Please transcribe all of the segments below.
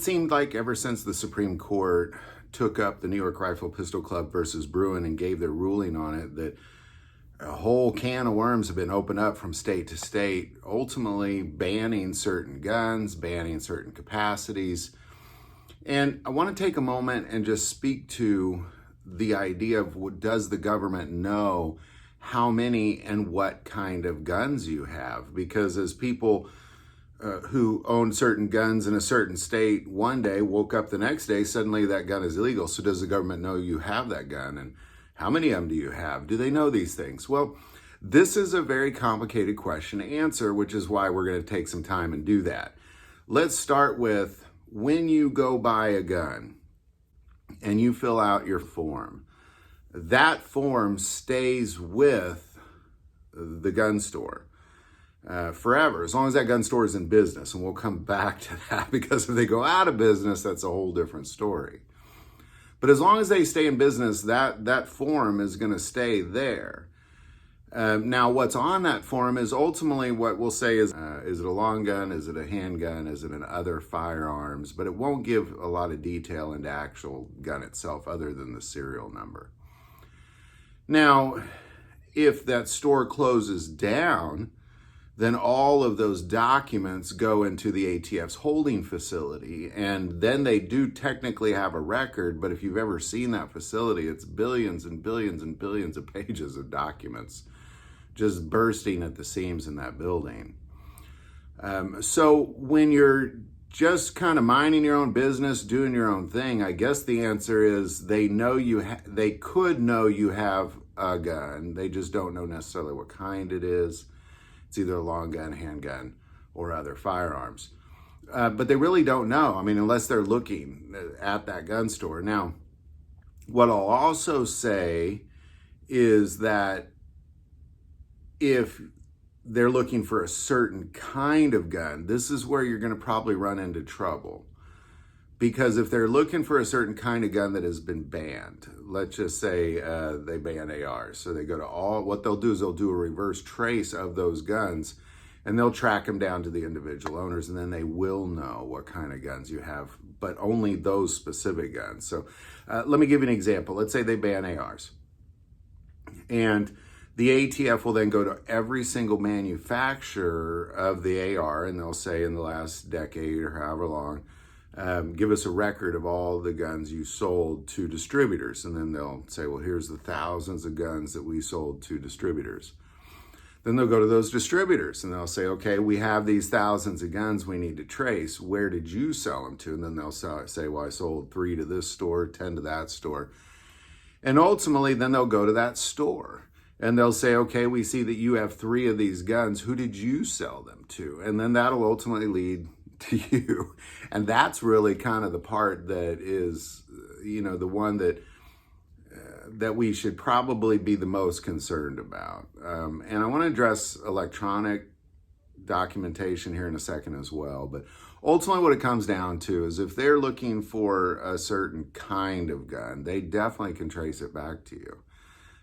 it seemed like ever since the Supreme Court took up the New York Rifle Pistol Club versus Bruin and gave their ruling on it, that a whole can of worms have been opened up from state to state, ultimately banning certain guns, banning certain capacities. And I want to take a moment and just speak to the idea of, does the government know how many and what kind of guns you have? Because as people who own certain guns in a certain state one day woke up the next day, suddenly that gun is illegal. So does the government know you have that gun? And how many of them do you have? Do they know these things? Well, this is a very complicated question to answer, which is why we're going to take some time and do that. Let's start with, when you go buy a gun and you fill out your form, that form stays with the gun store forever, as long as that gun store is in business. And we'll come back to that, because if they go out of business, that's a whole different story. But as long as they stay in business, that form is going to stay there. Now, what's on that form is ultimately what we'll say is it a long gun? Is it a handgun? Is it an other firearms? But it won't give a lot of detail into actual gun itself other than the serial number. Now, if that store closes down, then all of those documents go into the ATF's holding facility, and then they do technically have a record. But if you've ever seen that facility, it's billions and billions and billions of pages of documents just bursting at the seams in that building. So when you're just kind of minding your own business, doing your own thing, I guess the answer is they know they could know you have a gun. They just don't know necessarily what kind it is. It's either a long gun, handgun, or other firearms. But they really don't know. I mean, unless they're looking at that gun store. Now, what I'll also say is that if they're looking for a certain kind of gun, this is where you're going to probably run into trouble. Because if they're looking for a certain kind of gun that has been banned, let's just say they ban ARs. So they go to what they'll do is they'll do a reverse trace of those guns, and they'll track them down to the individual owners, and then they will know what kind of guns you have, but only those specific guns. So let me give you an example. Let's say they ban ARs. And the ATF will then go to every single manufacturer of the AR, and they'll say, in the last decade or however long, give us a record of all the guns you sold to distributors. And then they'll say, well, here's the thousands of guns that we sold to distributors. Then they'll go to those distributors and they'll say, okay, we have these thousands of guns we need to trace. Where did you sell them to? And then they'll say, well, I sold 3 to this store, 10 to that store. And ultimately, then they'll go to that store and they'll say, okay, we see that you have 3 of these guns. Who did you sell them to? And then that'll ultimately lead to you. And that's really kind of the part that is, the one that we should probably be the most concerned about. And I want to address electronic documentation here in a second as well. But ultimately what it comes down to is, if they're looking for a certain kind of gun, they definitely can trace it back to you.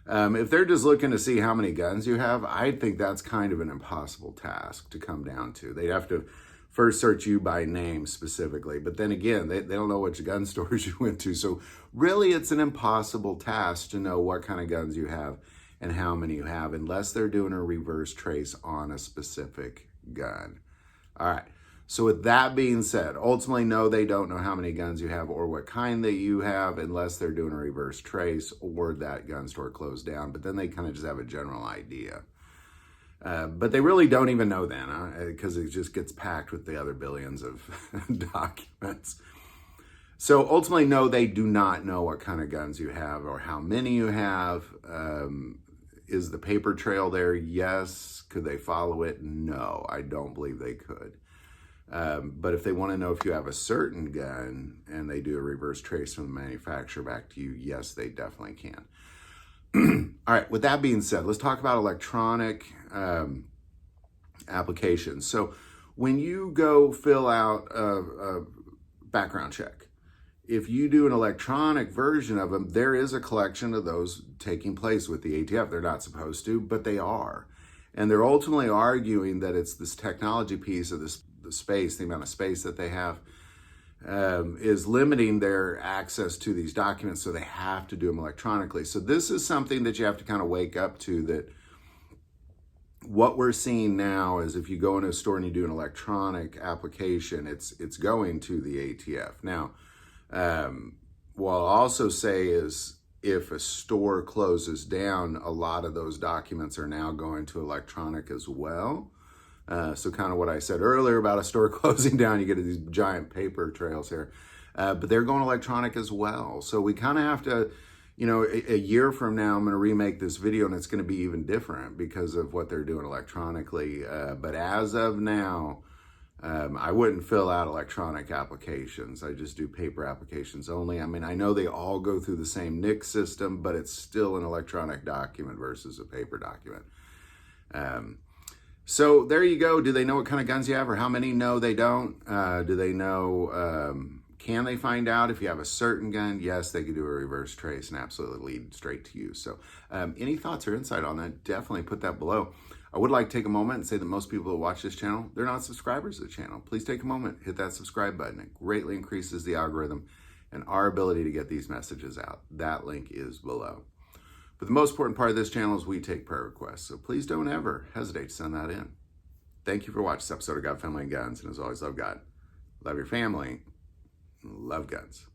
If they're just looking to see how many guns you have, I think that's kind of an impossible task to come down to. They'd have to first search you by name specifically, but then again, they don't know which gun stores you went to. So really, it's an impossible task to know what kind of guns you have and how many you have, unless they're doing a reverse trace on a specific gun. All right. So with that being said, ultimately, no, they don't know how many guns you have or what kind that you have, unless they're doing a reverse trace or that gun store closed down. But then they kind of just have a general idea. But they really don't even know then, because it just gets packed with the other billions of documents. So ultimately, no, they do not know what kind of guns you have or how many you have. Is the paper trail there? Yes. Could they follow it? No, I don't believe they could. But if they want to know if you have a certain gun and they do a reverse trace from the manufacturer back to you, yes, they definitely can. All right, with that being said, let's talk about electronic applications. So when you go fill out a background check, if you do an electronic version of them, there is a collection of those taking place with the ATF. They're not supposed to, but they are. And they're ultimately arguing that it's this technology piece of the space, the amount of space that they have, is limiting their access to these documents, so they have to do them electronically. So this is something that you have to kind of wake up to, that what we're seeing now is if you go into a store and you do an electronic application, it's going to the ATF. Now, what I'll also say is if a store closes down, a lot of those documents are now going to electronic as well. So kind of what I said earlier about a store closing down, you get these giant paper trails here, but they're going electronic as well. So we kind of have to, you know, a year from now, I'm going to remake this video and it's going to be even different because of what they're doing electronically. But as of now, I wouldn't fill out electronic applications. I just do paper applications only. I mean, I know they all go through the same NICS system, but it's still an electronic document versus a paper document. So there you go. Do they know what kind of guns you have, or how many? No, they don't. Do they know, can they find out if you have a certain gun? Yes, they could do a reverse trace and absolutely lead straight to you. So any thoughts or insight on that, definitely put that below. I would like to take a moment and say that most people who watch this channel, they're not subscribers to the channel. Please take a moment, hit that subscribe button. It greatly increases the algorithm and our ability to get these messages out. That link is below. But the most important part of this channel is we take prayer requests. So please don't ever hesitate to send that in. Thank you for watching this episode of God, Family, and Guns. And as always, love God, love your family, love guns.